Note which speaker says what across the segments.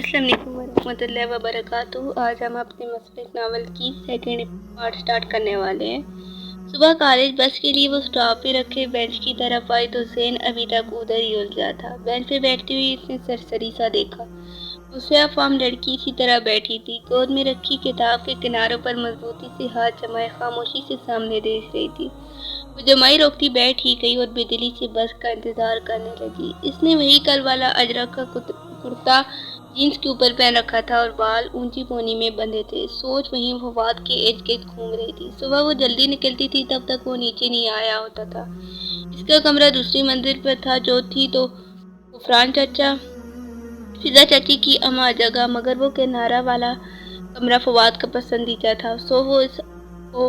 Speaker 1: السلام علیکم ورحمۃ اللہ وبرکاتہ۔ آج ہم اپنے مسلک ناول کی سیکنڈ پارٹ سٹارٹ کرنے والے ہیں۔ صبح کالج بس کے لیے وہ سٹاپ پہ رکھے بینچ کی طرف آئی تو زین ابھی تک ادھر ہی الجھا تھا۔ بینچ پہ بیٹھتی ہوئی اس نے سرسری سا دیکھا۔ وہ سیاہ فام لڑکی اسی طرح بیٹھی تھی، گود میں رکھی کتاب کے کناروں پر مضبوطی سے ہاتھ جمائے خاموشی سے سامنے دیکھ رہی تھی۔ وہ جمائی روکتی بیٹھ ہی گئی اور بےدلی سے بس کا انتظار کرنے لگی۔ اس نے وہی کل والا اجرک کا کرتا جینس کے اوپر پہن رکھا تھا اور بال اونچی پونی میں بندھے تھے۔ سوچ وہیں فواد کے ارد گرد گھوم رہی تھی۔ صبح وہ جلدی نکلتی تھی تب تک وہ نیچے نہیں آیا ہوتا تھا۔ اس کا کمرہ دوسری منزل پر تھا جو تھی تو غفران چچا فضا چچی کی اما جگہ، مگر وہ کنارہ والا کمرہ فواد کا پسندیدہ تھا، سو وہ اس کو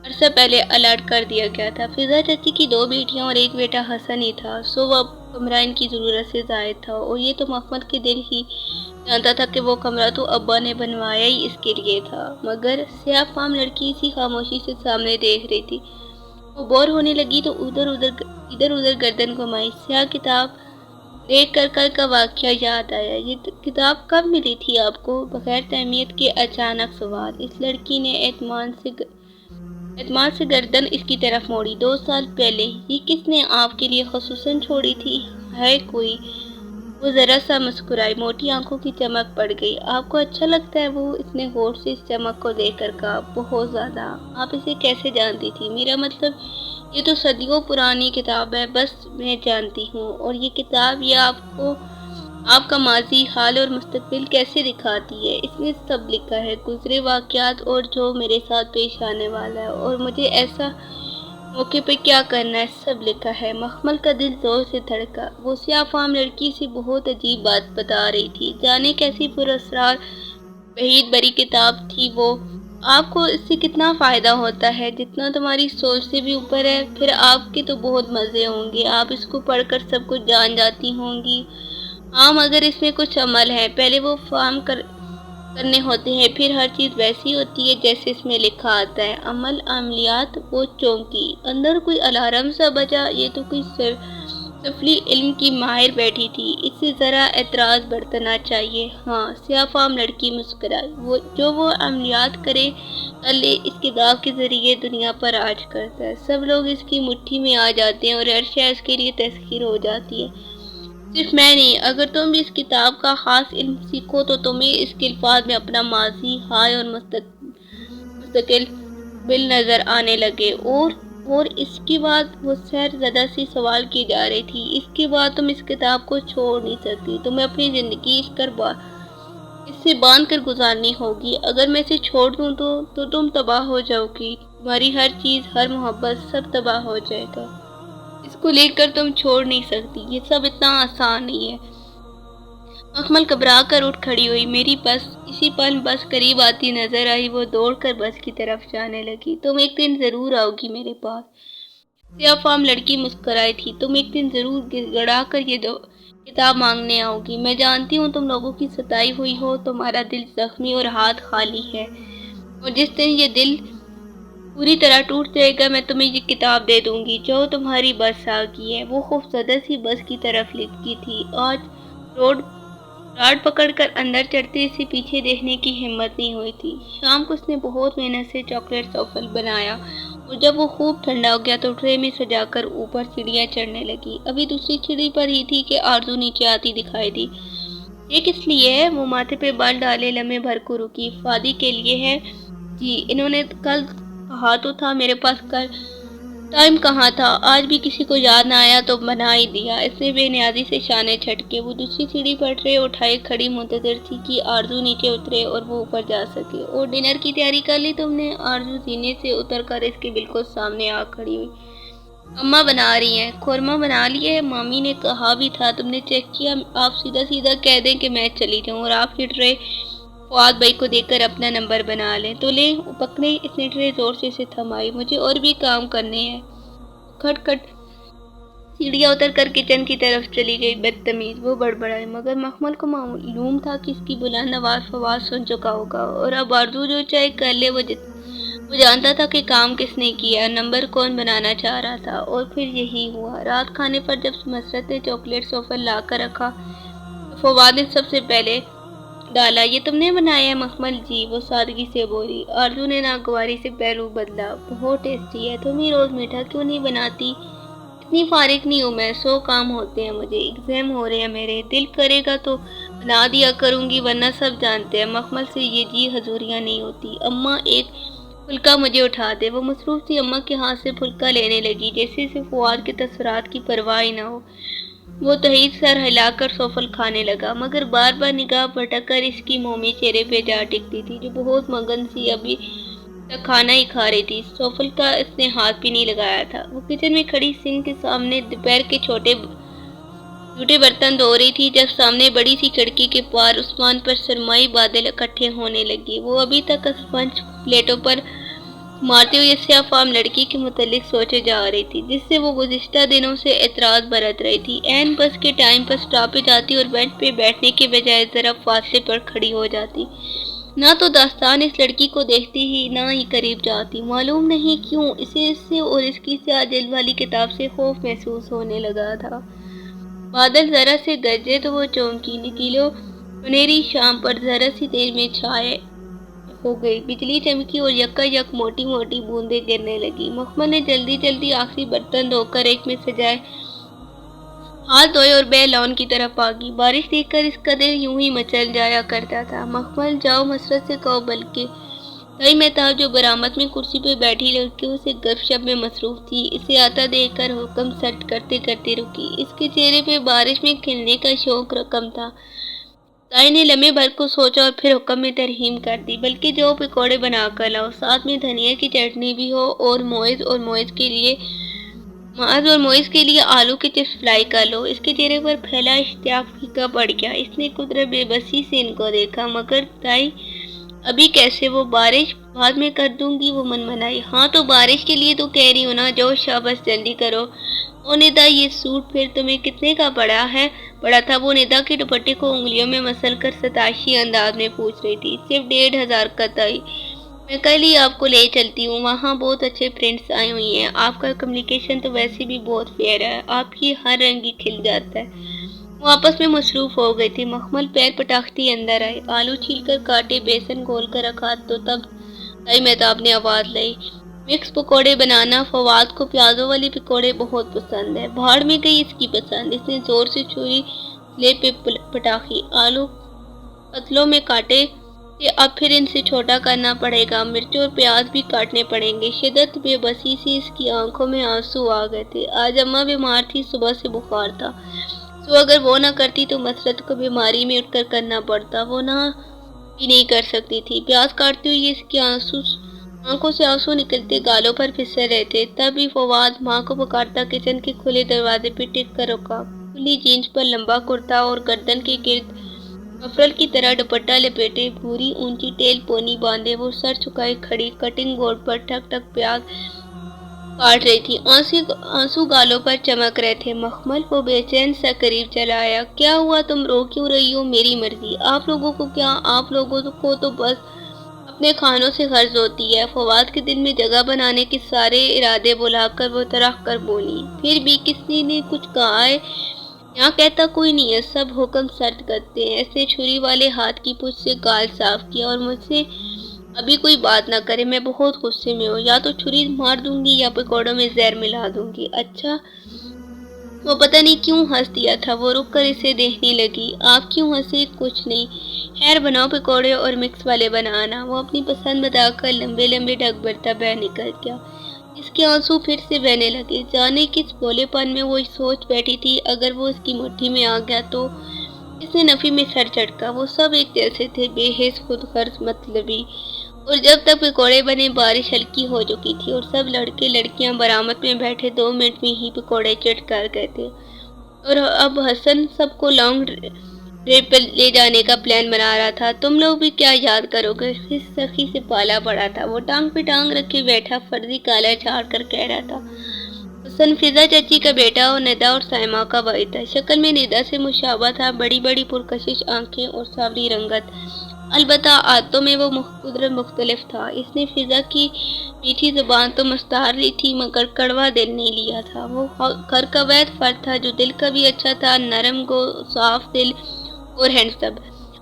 Speaker 1: عرصہ پہلے الاٹ کر دیا گیا تھا۔ فضا چچی کی 2 بیٹیاں اور ایک بیٹا حسن ہی تھا، سو وہ اب کمرہ ان کی ضرورت سے زائد تھا، اور یہ تو مخمل کے دل ہی جانتا تھا کہ وہ کمرہ تو ابا نے بنوایا ہی اس کے لیے تھا۔ مگر سیاہ فام لڑکی اسی خاموشی سے سامنے دیکھ رہی تھی۔ وہ بور ہونے لگی تو ادھر ادھر گردن گھمائی۔ سیاہ کتاب دیکھ کر کل کا واقعہ یاد آیا۔ یہ کتاب کب ملی تھی آپ کو؟ بغیر تہمیت کے اچانک سوال۔ اس لڑکی نے اعتماد سے گردن اس کی طرف موڑی۔ 2 سال پہلے یہ کس نے آپ کے لیے خصوصاً چھوڑی تھی؟ ہے کوئی؟ وہ ذرا سا مسکرائی، موٹی آنکھوں کی چمک پڑ گئی۔ آپ کو اچھا لگتا ہے وہ؟ اس نے غور سے اس چمک کو دیکھ کر کہا، بہت زیادہ۔ آپ اسے کیسے جانتی تھی؟ میرا مطلب یہ تو صدیوں پرانی کتاب ہے، بس میں جانتی ہوں۔ اور یہ کتاب یہ آپ کا ماضی، حال اور مستقبل کیسے دکھاتی ہے؟ اس میں سب لکھا ہے، گزرے واقعات اور جو میرے ساتھ پیش آنے والا ہے، اور مجھے ایسا موقع پہ کیا کرنا ہے، سب لکھا ہے۔ مخمل کا دل زور سے دھڑکا۔ وہ سیاہ فام لڑکی سے بہت عجیب بات بتا رہی تھی، جانے کیسی پراسرار بہیت بری کتاب تھی وہ۔ آپ کو اس سے کتنا فائدہ ہوتا ہے؟ جتنا تمہاری سوچ سے بھی اوپر ہے۔ پھر آپ کے تو بہت مزے ہوں گے، آپ اس کو پڑھ کر سب کچھ جان جاتی ہوں گی۔ ہاں، مگر اس میں کچھ عمل ہے، پہلے وہ فارم کرنے ہوتے ہیں، پھر ہر چیز ویسی ہوتی ہے جیسے اس میں لکھا آتا ہے۔ عملیات؟ وہ چونکی، اندر کوئی الارم سا بجا۔ یہ تو کوئی سفلی علم کی ماہر بیٹھی تھی، اس سے ذرا اعتراض برتنا چاہیے۔ ہاں، سیاہ فام لڑکی مسکرائی، جو وہ عملیات کر لے اس کتاب کے ذریعے دنیا پر راج کرتا ہے۔ سب لوگ اس کی مٹھی میں آ جاتے ہیں اور ہر شے اس کے لیے تسخیر ہو جاتی ہے، صرف میں نہیں۔ اگر تم بھی اس کتاب کا خاص علم سیکھو تو تمہیں اس کے الفاظ میں اپنا ماضی، حال اور مستقبل نظر آنے لگے۔ اور اس کے بعد؟ وہ سیر زدہ سی سوال کی جا رہی تھی۔ اس کے بعد تم اس کتاب کو چھوڑ نہیں سکتی، تمہیں اپنی زندگی اس سے باندھ کر گزارنی ہوگی۔ اگر میں اسے چھوڑ دوں تو تم تباہ ہو جاؤ گی، تمہاری ہر چیز، ہر محبت، سب تباہ ہو جائے گا۔ اس کو لے کر تم چھوڑ نہیں سکتی، یہ سب اتنا آسان نہیں ہے۔ مخمل گھبرا کر اٹھ کھڑی ہوئی۔ میری بس؟ اسی پل بس قریب آتی نظر آئی، وہ دوڑ کر بس کی طرف جانے لگی۔ تم ایک دن ضرور آؤ گی میرے پاس، سیاہ فام لڑکی مسکرائی تھی۔ تم ایک دن ضرور گڑ گڑا کر یہ کتاب مانگنے آؤ گی۔ میں جانتی ہوں تم لوگوں کی ستائی ہوئی ہو، تمہارا دل زخمی اور ہاتھ خالی ہے، اور جس دن یہ دل پوری طرح ٹوٹ جائے گا میں تمہیں یہ کتاب دے دوں گی۔ جو تمہاری بس آ گئی ہے۔ وہ خوفزدہ سی بس کی طرف لپکی تھی۔ آج راڈ پکڑ کر اندر چڑھتے اسے پیچھے دیکھنے کی ہمت نہیں ہوئی تھی۔ شام کو اس نے بہت محنت سے چاکلیٹ سوفل بنایا، اور جب وہ خوب ٹھنڈا ہو گیا تو ٹرے میں سجا کر اوپر سیڑھیاں چڑھنے لگی۔ ابھی دوسری سیڑھی پر ہی تھی کہ آرزو نیچے آتی دکھائی دی۔ یہ کس لیے ہے؟ وہ ماتھے پہ بال ڈالے لمحے بھر کو رکی۔ فادی کے لیے ہے جی، انہوں نے کل کہا تو تھا، میرے پاس کل ٹائم کہاں تھا؟ آج بھی کسی کو یاد نہ آیا تو بنا ہی دیا۔ اس نے بے نیازی سے شانے جھٹکے۔ وہ دوسری سیڑھی پر ٹرے اٹھائے کھڑی منتظر تھی کہ آرزو نیچے اترے اور وہ اوپر جا سکے۔ اور ڈنر کی تیاری کر لی تم نے؟ آرزو زینے سے اتر کر اس کے بالکل سامنے آ کھڑی ہوئی۔ اماں بنا رہی ہیں۔ قورمہ بنا لیے ہے؟ مامی نے کہا بھی تھا، تم نے چیک کیا؟ آپ سیدھا کہہ دیں کہ میں چلی جاؤں اور آپ کی ٹرے فؤاد بھائی کو دے کر اپنا نمبر بنا لیں تو لیں پکڑیں۔ اس نے ٹرے زور سے تھمائی۔ مجھے اور بھی کام کرنے ہیں۔ کھٹ کھٹ سیڑھیاں اتر کر کچن کی طرف چلی گئی۔ بدتمیز، وہ بڑبڑائی، مگر مخمل کو معلوم تھا کہ اس کی بلند آواز فواد سن چکا ہوگا، اور اب آرزو جو چاہے کر لے۔ وہ جانتا تھا کہ کام کس نے کیا، نمبر کون بنانا چاہ رہا تھا، اور پھر یہی ہوا۔ رات کھانے پر جب مسرت نے چاکلیٹ سوفل لا کر رکھا تو فواد نے سب سے پہلے ڈالا، یہ تم نے بنایا ہے مخمل؟ جی، وہ سادگی سے بولی۔ آرزو نے ناگواری سے پہلو بدلا۔ بہت ٹیسٹی ہے، تم ہی روز میٹھا کیوں نہیں بناتی؟ اتنی فارغ نہیں ہوں میں، 100 کام ہوتے ہیں مجھے، ایگزام ہو رہے ہیں میرے، دل کرے گا تو بنا دیا کروں گی، ورنہ سب جانتے ہیں مخمل سے یہ جی حضوریاں نہیں ہوتی۔ اماں ایک پھلکا مجھے اٹھا دے۔ وہ مصروف سی اماں کے ہاتھ سے پھلکا لینے لگی، جیسے اسے فواد کے تصورات کی پرواہ ہی نہ ہو۔ وہ تحیر سر ہلا کر سوفل کھانے لگا، مگر بار بار نگاہ بھٹک کر اس کی مومی چہرے پہ جا ٹکتی تھی، جو بہت مگن سی ابھی تک کھانا ہی کھا رہی تھی۔ سوفل کا اس نے ہاتھ بھی نہیں لگایا تھا۔ وہ کچن میں کھڑی سنک کے سامنے دوپہر کے چھوٹے برتن دھو رہی تھی، جب سامنے بڑی سی کھڑکی کے پار آسمان پر سرمائی بادل اکٹھے ہونے لگے۔ وہ ابھی تک اسپنج پلیٹوں پر مارتے ہوئے سیاہ فام لڑکی کے متعلق سوچے جا رہی تھی، جس سے وہ گزشتہ دنوں سے اعتراض برت رہی تھی۔ عین بس کے ٹائم پر سٹاپ پہ جاتی اور بینچ پہ بیٹھنے کے بجائے ذرا فاصلے پر کھڑی ہو جاتی۔ نہ تو داستان اس لڑکی کو دیکھتی ہی، نہ ہی قریب جاتی۔ معلوم نہیں کیوں اسے اس سے اور اس کی سیاہ جلد والی کتاب سے خوف محسوس ہونے لگا تھا۔ بادل ذرا سے گرجے تو وہ چونکی، نکیلو سنہری شام پر ذرا سی دیر میں چھائے ہو گئی، بجلی چمکی اور یکا یک موٹی موٹی بوندیں گرنے لگی۔ مخمل نے جلدی جلدی آخری برتن دھو کر ایک میں سجائے، ہاتھ دھوئے اور بے لان کی طرف آگئی۔ بارش دیکھ کر اس قدر یوں ہی مچل جایا کرتا تھا۔ مخمل جاؤ مسرت سے کہو، بلکہ تائی مہتاب جو برآمد میں کرسی پہ بیٹھی لڑکیوں سے گپ شپ میں مصروف تھی، اسے آتا دیکھ کر حکم سٹ کرتے کرتے رکی۔ اس کے چہرے پہ بارش میں کھلنے کا شوق کم تھا۔ تائی نے لمحے بھر کو سوچا اور پھر حکم میں ترہیم کر دی، بلکہ جو پکوڑے بنا کر لاؤ، ساتھ میں دھنیا کی چٹنی بھی ہو، اور معاذ کے لیے آلو کے چپس فرائی کر لو۔ اس کے چہرے پر پھیلا اشتیاق پھیکا پڑ گیا۔ اس نے قدرت بے بسی سے ان کو دیکھا۔ مگر تائی ابھی کیسے؟ وہ بارش بعد میں کر دوں گی، وہ منمنائی۔ ہاں تو بارش کے لیے تو کہہ رہی ہوں نا، جو شاباش جلدی کرو۔ او ندا، یہ سوٹ پھر تمہیں کتنے کا پڑا تھا؟ وہ ندا کے دوپٹے کو انگلیوں میں مسل کر ستائشی انداز میں پوچھ رہی تھی۔ صرف 1500 کا تائی، میں کل ہی آپ کو لے چلتی ہوں، وہاں بہت اچھے پرنٹس آئی ہوئی ہیں، آپ کا کمیونیکیشن تو ویسے بھی بہت فیئر ہے، آپ کی ہر رنگ ہی کھل جاتا ہے۔ وہ آپس میں مصروف ہو گئی تھی۔ مخمل پیر پٹاختی اندر آئے، آلو چھیل کر کاٹے، بیسن گھول کر رکھا تو تب تائی مہتاب نے آواز لائی، مکس پکوڑے بنانا، فواد کو پیازوں والی پکوڑے بہت پسند ہے۔ بھاڑ میں گئی اس کی پسند۔ اس نے زور سے چھری سلیب پہ پٹاخی، آلو پتلوں میں کاٹے کہ اب پھر ان سے چھوٹا کرنا پڑے گا، مرچ اور پیاز بھی کاٹنے پڑیں گے۔ شدت بے بسی سے اس کی آنکھوں میں آنسو آ گئے تھے۔ آج اماں بیمار تھی، صبح سے بخار تھا، اگر وہ نہ کرتی تو مسرت کو بیماری میں اٹھ کر کرنا پڑتا، وہ نہ بھی نہیں کر سکتی تھی۔ پیاز کاٹتی ہوئی اس کی آنکھوں سے آنسو نکلتے گالوں پر پھسل رہے تھے۔ تب بھی فواد ماں کو پکارتا کچن کے کھلے دروازے پہ ٹک کر رکا۔ کھلی جینس پر لمبا کرتا اور گردن کے گرد مفرل کی طرح دوپٹہ لپیٹے، بھوری اونچی ٹیل پونی باندھے وہ سر جھکائے کھڑی کٹنگ بورڈ پر ٹھک ٹھک پیاز کاٹ رہی تھی۔ آنسو گالوں پر چمک رہے تھے۔ مخمل وہ بے چین سا قریب چلا آیا۔ کیا ہوا؟ تم رو کیوں رہی ہو؟ میری مرضی، آپ لوگوں کو کیا؟ آپ لوگوں کو تو بس اپنے کھانوں سے غرض ہوتی ہے۔ فواد کے دل میں جگہ بنانے کے سارے ارادے بھلا کر وہ ترخ کر بولی، پھر بھی کس نے کچھ کہا ہے؟ یہاں کہتا کوئی نہیں ہے، سب حکم سرد کرتے ہیں۔ اس نے چھری والے ہاتھ کی پوچھ سے گال صاف کیا، اور مجھ سے ابھی کوئی بات نہ کرے، میں بہت غصے میں ہوں، یا تو چھری مار دوں گی یا پکوڑوں میں زہر ملا دوں گی۔ اچھا؟ وہ پتہ نہیں کیوں ہنس دیا تھا۔ وہ رک کر اسے دیکھنے لگی۔ آپ کیوں ہنسے؟ کچھ نہیں، خیر بناؤ پکوڑے اور مکس والے بنانا۔ وہ اپنی پسند بتا کر لمبے لمبے ڈھک بھرتا باہر نکل گیا۔ اس کے آنسو پھر سے بہنے لگے۔ جانے کس بھولے پن میں وہ سوچ بیٹھی تھی، اگر وہ اس کی مٹھی میں آ گیا تو؟ اس نے نفی میں سر جھٹکا۔ وہ سب ایک جیسے تھے، بے حس، خود غرض، مطلبی، اور جب تک پکوڑے بنے بارش ہلکی ہو چکی تھی اور سب لڑکے لڑکیاں برآمد میں بیٹھے 2 منٹ میں ہی پکوڑے چٹ کر گئے تھے، اور اب حسن سب کو لانگ ڈرائیو پر لے جانے کا پلان بنا رہا تھا۔ تم لوگ بھی کیا یاد کرو گے؟ اس سخی سے پالا پڑا تھا۔ وہ ٹانگ پہ ٹانگ رکھے بیٹھا فرضی کالر جھاڑ کر کہہ رہا تھا، حسن فضا چچی کا بیٹا اور ندا اور سائمہ کا بھائی تھا۔ شکل میں ندا سے مشابہ تھا، بڑی بڑی پرکشش آنکھیں اور سانولی رنگت، البتہ عادتوں میں وہ قدرت مختلف تھا۔ اس نے فضا کی میٹھی زبان تو مستعار لی تھی، مگر کڑوا دل نہیں لیا تھا۔ وہ گھر کا واحد فرد تھا جو دل کا بھی اچھا تھا، نرم گو، صاف دل اور ہینڈسم۔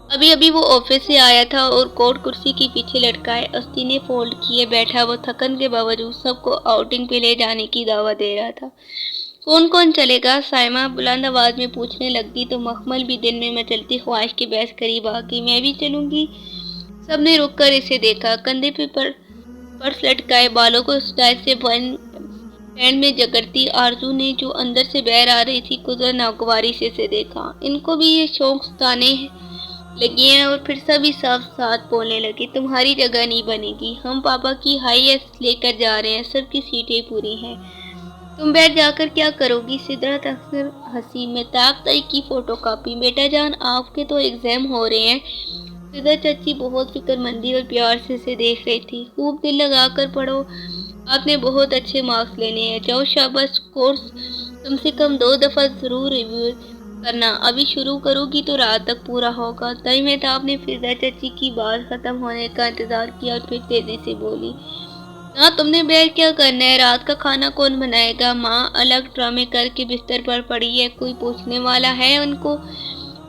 Speaker 1: ابھی ابھی وہ آفس سے آیا تھا اور کوٹ کرسی کے پیچھے لٹکائے آستینے فولڈ کیے بیٹھا وہ تھکن کے باوجود سب کو آؤٹنگ پہ لے جانے کی دعوت دے رہا تھا۔ کون کون چلے گا؟ سائمہ بلند آواز میں پوچھنے لگی تو مخمل بھی دل میں مچلتی خواہش کے بحث قریب آ گئی۔ میں بھی چلوں گی؟ سب نے رک کر اسے دیکھا۔ کندھے پہ پرس لٹکائے بالوں کو اسٹائل سے پینٹ میں جکڑتی آرزو نے جو اندر سے بہر آ رہی تھی قدرت ناگواری سے اسے دیکھا۔ ان کو بھی یہ شوق ستانے لگی ہیں اور پھر سبھی صاف ساتھ بولنے لگے، تمہاری جگہ نہیں بنے گی، ہم پاپا کی ہائی ایس لے کر جا رہے ہیں، سب کی سیٹیں پوری ہیں، تم بیٹھ جا کر کیا کرو گی؟ سدرت اکثر ہنسی، مہتاب تائی کی فوٹو کاپی، بیٹا جان آپ کے تو ایگزام ہو رہے ہیں۔ سدرت چچی بہت فکر مندی اور پیار سے اسے دیکھ رہی تھی۔ خوب دل لگا کر پڑھو، آپ نے بہت اچھے مارکس لینے ہیں، جاؤ شاباش، کورس کم سے کم 2 دفعہ ضرور ریویو کرنا، ابھی شروع کرو گی تو رات تک پورا ہوگا۔ تائی مہتاب نے فضا چچی کی بات ختم ہونے کا انتظار کیا اور پھر تیزی سے بولی، ہاں تم نے بیٹھ کیا کرنا ہے؟ رات کا کھانا کون بنائے گا؟ ماں الگ ڈرامے کر کے بستر پر پڑی ہے، کوئی پوچھنے والا ہے ان کو؟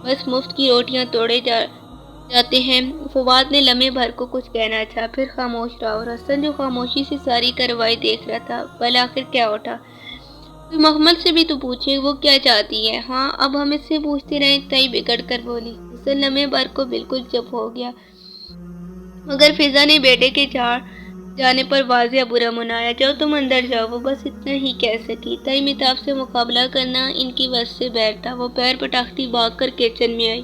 Speaker 1: بس مفت کی روٹیاں توڑے جاتے ہیں۔ فواد نے لمحے بھر کو کچھ کہنا چاہا پھر خاموش رہا اور حسن جو خاموشی سے ساری کارروائی دیکھ رہا تھا بالآخر کیا اٹھا، کوئی محمد سے بھی تو پوچھے وہ کیا چاہتی ہے۔ ہاں اب ہم اس سے پوچھتے رہیں، تائی بگڑ کر بولی۔ حسن لمحے بھر کو بالکل چپ ہو گیا، مگر فضا نے بیٹے کے جانے پر واضح برا منایا، جاؤ تم اندر جاؤ، وہ بس اتنا ہی کہہ سکی۔ تائی مہتاب سے مقابلہ کرنا ان کی بس سے باہر تھا۔ وہ پیر پٹاختی بھاگ کر کچن میں آئی،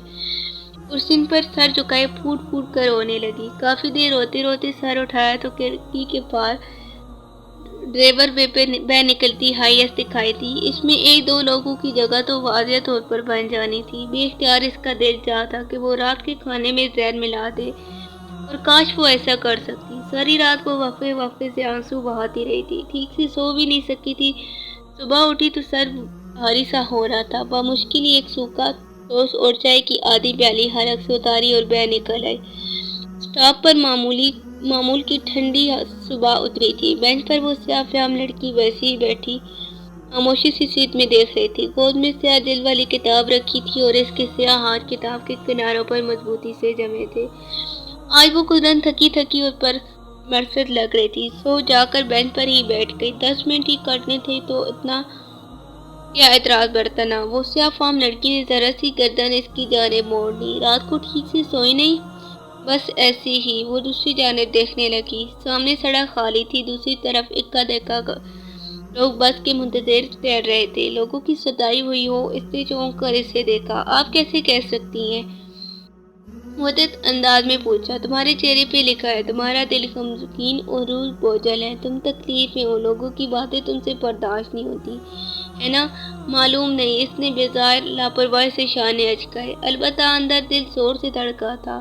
Speaker 1: کرسی پر سر جھکائے پھوٹ پھوٹ کر رونے لگی۔ کافی دیر روتے روتے سر اٹھایا تو کھڑکی کے پار ڈرائیور وے پہ بہ نکلتی ہائی ایس دکھائی دی۔ اس میں ایک دو لوگوں کی جگہ تو واضح طور پر بن جانی تھی۔ بے اختیار اس کا دل چاہتا کہ وہ رات کے کھانے میں زہر ملا دے، اور کاش وہ ایسا کر سکتی۔ ساری رات وہ وقفے وقفے سے آنسو بہاتی رہی تھی، ٹھیک سے سو بھی نہیں سکی تھی۔ صبح اٹھی تو سر بھاری سا ہو رہا تھا، بمشکل ہی ایک سوکھا ٹوسٹ اور چائے کی آدھی پیالی حلق سے اتاری اور بہہ نکل آئی۔ اسٹاپ پر معمول کی ٹھنڈی صبح اتری تھی۔ بینچ پر وہ سیاہ فام لڑکی ویسے ہی بیٹھی خاموشی سی سیٹ میں دیکھ رہی تھی۔ گود میں سیاہ جلد والی کتاب رکھی تھی اور اس کے سیاہ ہاتھ کتاب کے کناروں پر مضبوطی سے جمے تھے۔ آج وہ قدرن تھکی تھکی اور پر مرثد لگ رہی تھی۔ سو جا کر بینچ پر ہی بیٹھ گئی۔ 10 منٹ ہی کٹنے تھے تو اتنا کیا اعتراض برتنا؟ وہ سیاہ فام لڑکی نے ذرا سی گردن اس کی جانب موڑ لی، رات کو ٹھیک سے سوئی نہیں؟ بس ایسے ہی۔ وہ دوسری جانب دیکھنے لگی، سامنے سڑک خالی تھی، دوسری طرف اکا دکا لوگ بس کے منتظر ٹہل رہے تھے۔ لوگوں کی ستائی ہوئی ہو، اس نے چونک کر اسے دیکھا۔ آپ کیسے کہہ سکتی ہیں؟ مدت انداز میں پوچھا، تمہارے چہرے پہ لکھا ہے تمہارا دل غمگین اور روح بوجھل ہے، تم تکلیف میں ہو، لوگوں کی باتیں تم سے برداشت نہیں ہوتی ہے نا؟ معلوم نہیں، اس نے بظاہر لاپرواہی سے شانے اچکائے، البتہ اندر دل زور سے دھڑکا تھا۔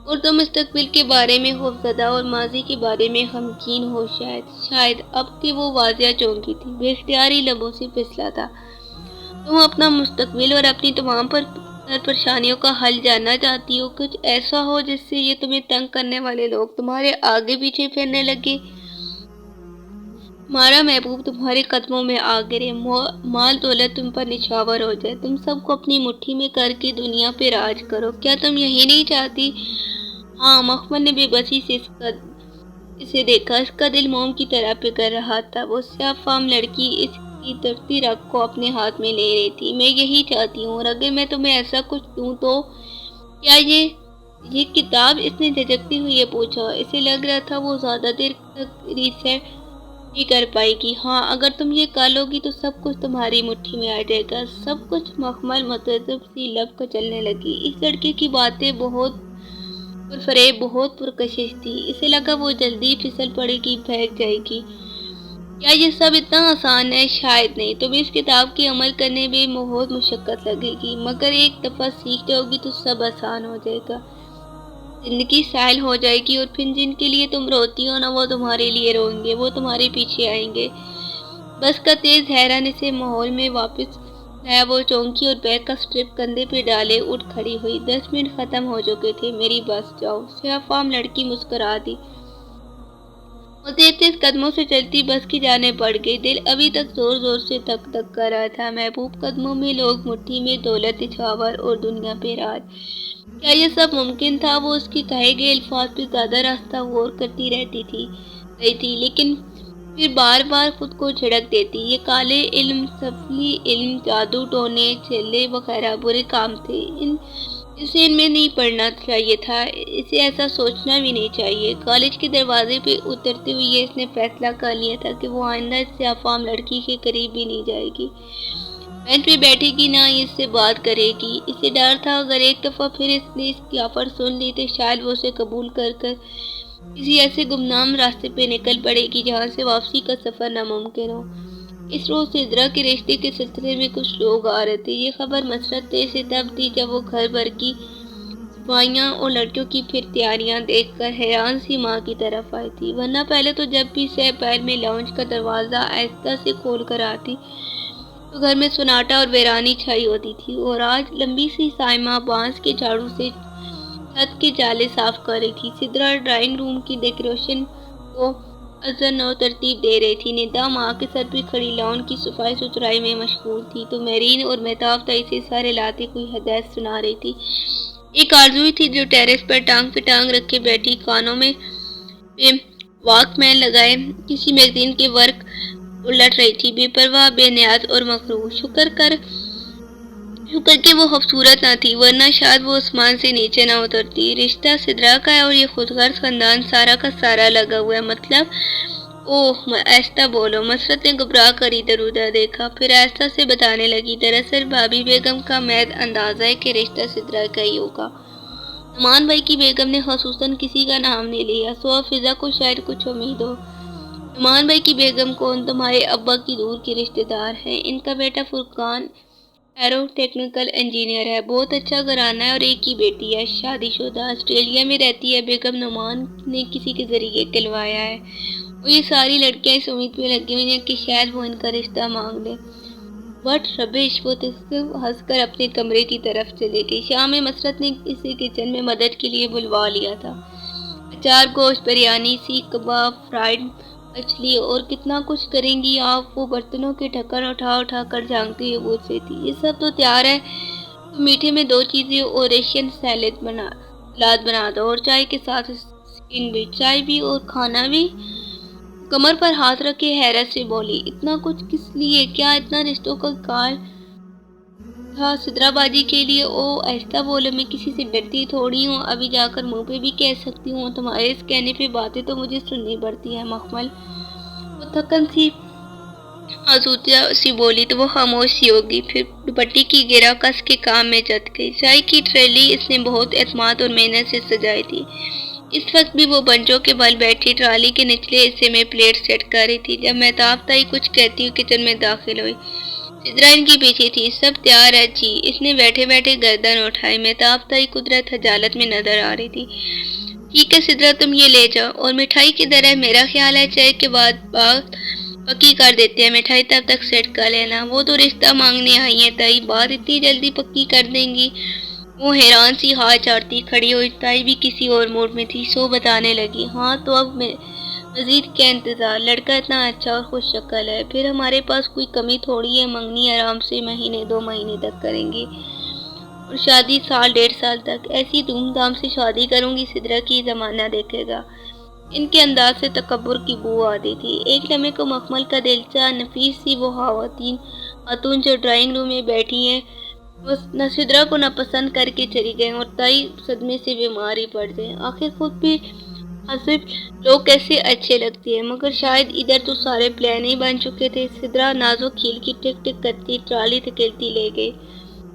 Speaker 1: اور تم مستقبل کے بارے میں خوفزدہ اور ماضی کے بارے میں غمگین ہو، شاید اب کہ وہ واضح چونکی تھی، بے اختیار ہی لبوں سے پھسلا تھا۔ تم اپنا مستقبل اور اپنی تمام پریشانیوں کا حل جاننا چاہتی ہو، کچھ ایسا ہو جس سے یہ تمہیں تنگ کرنے والے لوگ تمہارے آگے پیچھے پھرنے لگے، تمہارا محبوب تمہارے قدموں میں آ گرے، مال دولت تم پر نچھاور ہو جائے، تم سب کو اپنی مٹھی میں کر کے دنیا پہ راج کرو، کیا تم یہی نہیں چاہتی؟ ہاں۔ مخمل نے بے بسی سے اسے دیکھا، اس کا دل موم کی طرح پگھل رہا تھا۔ وہ سیاہ فام لڑکی اس کی تڑپتی رگ کو اپنے ہاتھ میں لے رہی تھی۔ میں یہی چاہتی ہوں، اور اگر میں تمہیں ایسا کچھ دوں تو؟ کیا یہ کتاب؟ اس نے جھجکتی ہوئی پوچھا۔ اسے لگ رہا تھا وہ زیادہ دیر تک ریسٹ نہیں کر پائے گی۔ ہاں، اگر تم یہ کر لو گی تو سب کچھ تمہاری مٹھی میں آ جائے گا، سب کچھ۔ مخمل متعجب سی لب کچلنے لگی۔ اس لڑکے کی باتیں بہت پرفریب، بہت پرکشش تھی، اسے لگا وہ جلدی پھسل پڑے گی، بہک جائے گی۔ کیا یہ سب اتنا آسان ہے؟ شاید نہیں، تمہیں اس کتاب کے عمل کرنے میں بہت مشقت لگے گی، مگر ایک دفعہ سیکھ جاؤ گی تو سب آسان ہو جائے گا، زندگی سہل ہو جائے گی، اور پھر جن کے لیے تم روتی ہو نا، وہ تمہارے لیے روئیں گے، وہ تمہارے پیچھے آئیں گے۔ بس کا تیز حیران اسے ماحول میں واپس لایا، وہ چونکی اور بیگ کا اسٹرپ کندھے پہ ڈالے اٹھ کھڑی ہوئی۔ 10 منٹ ختم ہو چکے تھے، میری بس، جاؤ۔ سیاہ فام لڑکی مسکرا دی، وہ تیز تیز قدموں سے چلتی بس کی جانب بڑھ گئی۔ دل ابھی تک زور زور سے دھک دھک کر رہا تھا، محبوب قدموں میں، لوگ مٹھی میں، دولت نچھاور اور دنیا پہ راج۔ کیا یہ سب ممکن تھا؟ وہ اس کے کہے گئے الفاظ پہ زیادہ راستہ غور کرتی رہی تھی، لیکن پھر بار بار خود کو جھڑک دیتی۔ یہ کالے علم، سفلی علم، جادو ٹونے، چیلے وغیرہ برے کام تھے، اسے ان میں نہیں پڑھنا چاہیے تھا، اسے ایسا سوچنا بھی نہیں چاہیے۔ کالج کے دروازے پہ اترتے ہوئے اس نے فیصلہ کر لیا تھا کہ وہ آئندہ اس سے افام لڑکی کے قریب بھی نہیں جائے گی، بینچ پہ بیٹھے گی، نہ ہی اس سے بات کرے گی۔ اسے ڈر تھا اگر ایک دفعہ پھر اس نے اس کی آفر سن لی تو شاید وہ اسے قبول کر کسی ایسے گمنام راستے پہ نکل پڑے گی جہاں سے واپسی کا سفر ناممکن ہو۔ اس روز سدرا کے رشتے کے سلسلے میں کچھ لوگ آ رہے تھے۔ یہ خبر مسرت سے تب تھی جب وہ گھر بھر کی صفائیاں اور لڑکیوں کی پھر تیاریاں دیکھ کر حیران سی ماں کی طرف آئی تھی، ورنہ پہلے تو جب بھی سہ پیر میں لاؤنج کا دروازہ آہستہ سے کھول کر آتی تو گھر میں سناٹا اور ویرانی چھائی ہوتی تھی، اور آج لمبی سی سائمہ بانس کے جھاڑو سے چھت کے جالے صاف کر رہی تھی۔ سدرا ڈرائنگ روم کی ڈیکوریشن کو اذن و ترتیب دے رہی تھی، ندا ماں کے سر پہ کھڑی لاؤن کی صفائی ستھرائی میں مشغول تھی، تو میرین اور مہتاب تائی سے سر ہلاتے کوئی حدیث سنا رہی تھی۔ ایک آرزو تھی جو ٹیرس پر ٹانگ پہ ٹانگ رکھے بیٹھی، کانوں میں واک مین لگائے کسی میگزین کے ورق الٹ رہی تھی، بے پرواہ، بے نیاز اور مغرور۔ شکر کہ وہ خوبصورت نہ تھی، ورنہ شاید وہ آسمان سے نیچے نہ اترتی۔ رشتہ سدرا کا ہے اور یہ خود غرض خاندان سارا کا سارا لگا ہوا ہے، مطلب؟ اوہ، آہستہ بولو۔ مسرت نے گھبرا کر ادھر ادھر دیکھا، پھر آہستہ سے بتانے لگی، دراصل بھابھی بیگم کا محض اندازہ ہے کہ رشتہ سدرا کا ہی ہوگا۔ نعمان بھائی کی بیگم نے خصوصاً کسی کا نام نہیں لیا، سو اب فضا کو شاید کچھ امید ہو۔ نعمان بھائی کی بیگم کون؟ تمہارے ابا کی دور کی رشتہ دار ہے، ان کا بیٹا فرقان ایرو ٹیکنیکل انجینئر ہے، بہت اچھا گھرانہ ہے، اور ایک ہی بیٹی ہے، شادی شدہ، آسٹریلیا میں رہتی ہے۔ بیگم نعمان نے کسی کے ذریعے کہلوایا ہے، اور یہ ساری لڑکیاں اس امید پہ لگی ہوئی ہیں کہ شاید وہ ان کا رشتہ مانگ لے۔ وٹ ربش! وہ ہنس کر اپنے کمرے کی طرف چلے گئی۔ شام میں مسرت نے اسے کچن میں مدد کے لیے بلوا لیا تھا۔ اچار، گوشت، بریانی، سیخ کباب، فرائیڈ مچھلی اور کتنا کچھ کریں گی آپ؟ وہ برتنوں کے ڈھکن اٹھا اٹھا کر جھانکتی ہوئی پوچھ رہی تھی۔ یہ سب تو تیار ہے، تو میٹھے میں 2 چیزیں اور ایشین سیلاد بنا دو، اور چائے کے ساتھ اسکنگ بھی۔ چائے بھی اور کھانا بھی؟ کمر پر ہاتھ رکھے حیرت سے بولی، اتنا کچھ کس لیے؟ کیا اتنا رشتوں کا کال تھا سدرا باجی کے لیے؟ او، آہستہ بولو، میں کسی سے ڈرتی تھوڑی ہوں، ابھی جا کر منہ پہ بھی کہہ سکتی ہوں، تمہارے اس کہنے پہ باتیں تو مجھے سننی پڑتی ہیں مخمل۔ وہ تھکن سی آزودہ سی بولی تو وہ خاموش سی ہوگی، پھر دوپٹے کی گرہ کس کے کام میں جت گئی۔ چائے کی ٹرالی اس نے بہت اعتماد اور محنت سے سجائی تھی۔ اس وقت بھی وہ بنچوں کے بل بیٹھی ٹرالی کے نچلے حصے میں پلیٹ سیٹ کر رہی تھی جب مہتاب تائی کچھ کہتی ہوئی کچن میں داخل ہوئی۔ سدرا ان کی پیچھے تھی۔ سب تیار ہے جی؟ اس نے بیٹھے بیٹھے گردن اٹھائی۔ مہتاب تائی قدرت حجالت میں نظر آ رہی تھی۔ ٹھیک ہے سدرا، تم یہ لے جاؤ، اور مٹھائی کدھر ہے؟ میرا خیال ہے چائے کے بعد بات پکی کر دیتے ہیں، مٹھائی تب تک سیٹ کر لینا۔ وہ تو رشتہ مانگنے آئی ہیں تائی، بات اتنی جلدی پکی کر دیں گی؟ وہ حیران سی ہاتھ چاٹتی کھڑی ہوئی۔ تائی بھی کسی اور موڈ میں تھی، سو بتانے لگی، ہاں تو اب مزید کیا انتظار؟ لڑکا اتنا اچھا اور خوش شکل ہے، پھر ہمارے پاس کوئی کمی تھوڑی ہے، منگنی آرام سے مہینے 2 مہینے تک کریں گے، اور شادی 1.5 سال تک۔ ایسی دھوم دھام سے شادی کروں گی سدرا کی زمانہ دیکھے گا۔ ان کے انداز سے تکبر کی بو آتی تھی۔ ایک لمحے کو مخمل کا دل چاہا، نفیس سی وہ خاتون جو ڈرائنگ روم میں بیٹھی ہیں، وہ نہ سدرا کو ناپسند کر کے چلی گئیں، اور تائی صدمے سے بیمار ہی پڑ گئے۔ آخر خود بھی حسب لوگ کیسے اچھے لگتے ہیں، مگر شاید ادھر تو سارے پلان ہی بن چکے تھے۔ سدرا نازک ہیل کی ٹک ٹک کرتی ٹرالی دھکیلتی لے گئی،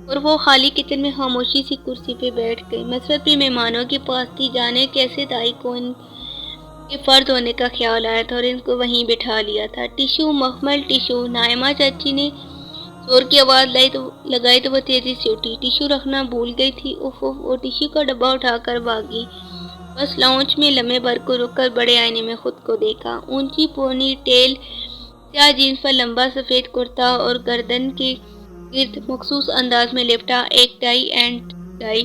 Speaker 1: اور وہ خالی کچن میں خاموشی سی کرسی پہ بیٹھ گئی۔ مسرت بھی مہمانوں کے پاس تھی، جانے کیسے تائی کو ان کے فرد ہونے کا خیال آیا تھا اور ان کو وہیں بٹھا لیا تھا۔ Tissue مخمل، tissue! نائمہ چاچی نے زور کی آواز لگائی تو وہ تیزی سے اٹھی۔ ٹیشو رکھنا بھول گئی تھی؟ If if! وہ ٹیشو کا ڈبہ اٹھا کر بھاگی۔ بس لاؤنج میں لمحے بھر کو رک کر بڑے آئینے میں خود کو دیکھا۔ اونچی پونی ٹیل، سیاہ جینس پر لمبا سفید کرتا اور گردن کے گرد مخصوص انداز میں لپٹا ایک ٹائی اینڈ ڈائی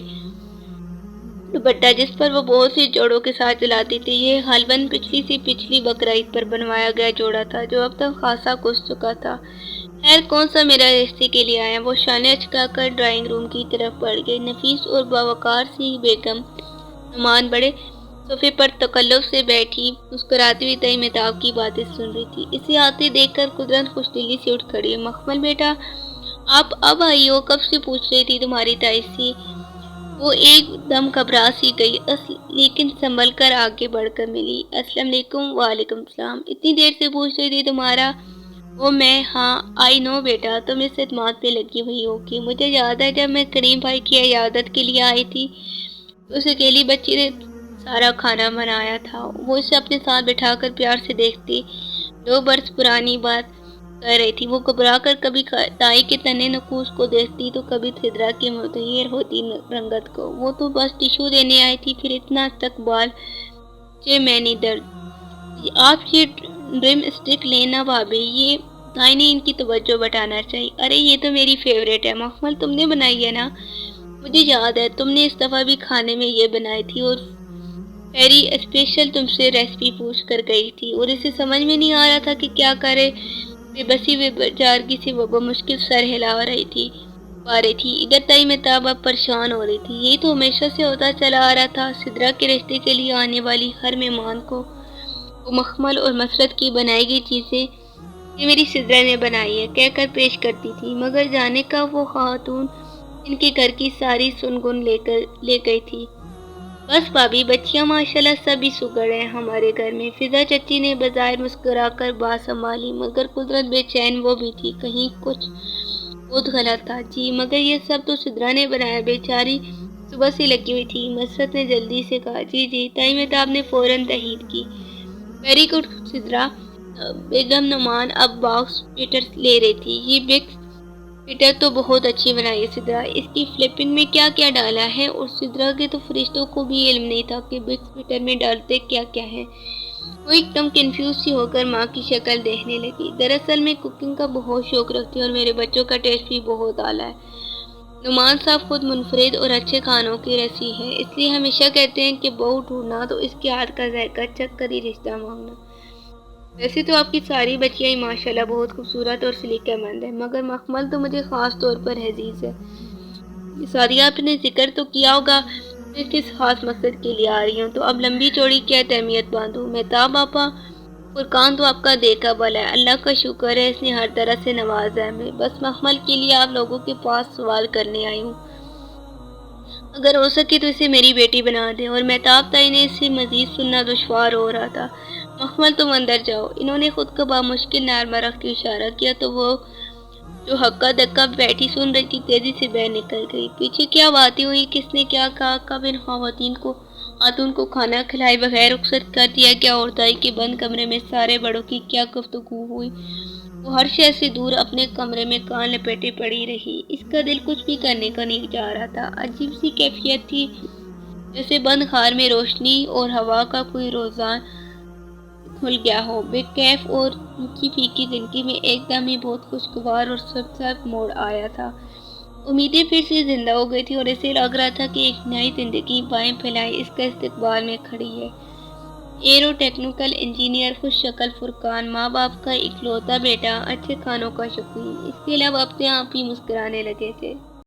Speaker 1: دوپٹہ جس پر وہ بہت سی جوڑوں کے ساتھ چلاتی تھی۔ یہ غالباً پچھلی بقرعید پر بنوایا گیا جوڑا تھا جو اب تک خاصا کس چکا تھا۔ خیر کون سا میرا رشتے کے لیے آیا؟ وہ شانے اچکا کر ڈرائنگ روم کی طرف بڑھ گئی۔ نفیس اور باوقار سی بیگم نعمان بڑے صوفے پر تکلف سے بیٹھی مسکراتی ہوئی تئی مہتاب کی باتیں سن رہی تھی۔ اسے آتے دیکھ کر قدرت خوش دلی سے اٹھ کھڑی۔ مخمل بیٹا آپ اب آئی ہو؟ کب سے پوچھ رہی تھی تمہاری تائی سے۔ وہ ایک دم گھبرا سی گئی لیکن سنبھل کر آگے بڑھ کر ملی۔ السلام علیکم۔ وعلیکم السلام۔ اتنی دیر سے پوچھ رہی تھی تمہارا وہ میں؟ ہاں آئی نو بیٹا، تم اس اعتماد پہ لگی ہوئی ہو کہ مجھے یاد ہے جب میں کریم بھائی کی عیادت کے لیے آئی تھی تو اس اکیلی بچی نے سارا کھانا بنایا تھا۔ وہ اسے اپنے ساتھ بٹھا کر پیار سے دیکھتی 2 برس پرانی بات کر رہی تھی۔ وہ گھبرا کر کبھی تائی کے تنے نقوش کو دیکھتی تو کبھی سدرا کی متحیر ہوتی رنگت کو۔ وہ تو بس ٹشو دینے آئی تھی، پھر اتنا استقبال چیمینی درد۔ آپ یہ ڈرم اسٹک لینا بھابھی، یہ تائی نے ان کی توجہ بٹانا چاہیے۔ ارے یہ تو میری فیوریٹ ہے مخمل، تم نے بنائی ہے نا؟ مجھے یاد ہے تم نے اس دفعہ بھی کھانے میں یہ بنائی تھی اور پیری اسپیشل تم سے ریسپی پوچھ کر گئی تھی اور اسے سمجھ میں نہیں آ رہا تھا کہ کیا کرے۔ بے بسی بیچارگی سے وہ مشکل سر ہلا رہی تھی ادھر تائی مہتاب اب پریشان ہو رہی تھی۔ یہی تو ہمیشہ سے ہوتا چلا آ رہا تھا، سدرا کے رشتے کے لیے آنے والی ہر مہمان کو وہ مخمل اور مسرت کی بنائی گئی چیزیں یہ میری سدرا نے بنائی ہے کہہ کر پیش کرتی تھی، مگر جانے کا وہ خاتون ان کے گھر کی ساری سنگن لے گئی تھی۔ بس بھابھی بچیاں ماشاءاللہ سبھی سگڑ ہیں ہمارے گھر میں۔ فضا چچی نے بظاہر مسکرا کر بات سنبھالی مگر قدرت بے چین وہ بھی تھی، کہیں کچھ بہت غلط تھا۔ جی مگر یہ سب تو سدرا نے بنایا، بیچاری صبح سے لگی ہوئی تھی، مسرت نے جلدی سے کہا۔ جی تائی مہتاب نے فوراً تائید کی۔ Very good Sidra. بیگم نعمان اب باکس پیٹر لے رہی تھی۔ یہ بکس پیٹر تو بہت اچھی بنائی ہے سدرا، اس کی فلپنگ میں کیا کیا ڈالا ہے؟ اور سدرا کے تو فرشتوں کو بھی علم نہیں تھا کہ بکس پیٹر میں ڈالتے کیا کیا ہے۔ وہ ایک دم کنفیوز سی ہو کر ماں کی شکل دیکھنے لگی۔ دراصل میں کوکنگ کا بہت شوق رکھتی ہوں اور میرے بچوں کا ٹیسٹ بھی بہت اعلیٰ ہے۔ نعمان صاحب خود منفرد اور اچھے کھانوں کے رسی ہیں، اس لیے ہمیشہ کہتے ہیں کہ بہو ڈھونڈنا تو اس کے ہاتھ کا ذائقہ چکھ کر ہی رشتہ مانگنا۔ ویسے تو آپ کی ساری بچیاں ہی ماشاءاللہ بہت خوبصورت اور سلیقہ مند ہیں، مگر مخمل تو مجھے خاص طور پر عزیز ہے۔ سعدیہ آپ نے ذکر تو کیا ہوگا میں کس خاص مقصد کے لیے آ رہی ہوں، تو اب لمبی چوڑی کیا تہمیت باندھوں۔ مہتاب آپا فرقان تو آپ کا دیکھا بھلا ہے، اللہ کا شکر ہے اس نے ہر طرح سے نوازا ہے۔ میں بس مخمل کے لیے آپ لوگوں کے پاس سوال کرنے آئی ہوں، اگر ہو سکے تو اسے میری بیٹی بنا دیں۔ اور مہتاب تائی نے اسے مزید سننا دشوار ہو رہا تھا۔ مخمل تم اندر جاؤ۔ انہوں نے خود کو بامشکل نرمہ رکھتے اشارہ کیا تو وہ جو ہکا دکا بیٹھی سن رہی تھی تیزی سے باہر نکل گئی۔ پیچھے کیا باتیں ہوئی، کس نے کیا کہا، کب ان خاتون کو کھانا کھلائے بغیر رخصت کر دیا گیا اور تائی کے بند کمرے میں سارے بڑوں کی کیا گفتگو ہوئی، وہ ہر شے سے دور اپنے کمرے میں کان لپیٹے پڑی رہی۔ اس کا دل کچھ بھی کرنے کا نہیں چاہ رہا تھا۔ عجیب سی کیفیت تھی، جیسے بند خار میں روشنی اور ہوا کا کوئی روزان کھل گیا ہو۔ بے کیف اور پھیکی پھیکی زندگی میں ایک دم ہی بہت خوشگوار اور سبز موڑ آیا تھا۔ امیدیں پھر سے زندہ ہو گئی تھی اور اسے لگ رہا تھا کہ ایک نئی زندگی بائیں پھیلائے اس کا استقبال میں کھڑی ہے۔ ایرو ٹیکنیکل انجینئر، خوش شکل فرقان، ماں باپ کا اکلوتا بیٹا، اچھے کھانوں کا شوقین، اس کے علاوہ اپنے آپ ہی مسکرانے لگے تھے۔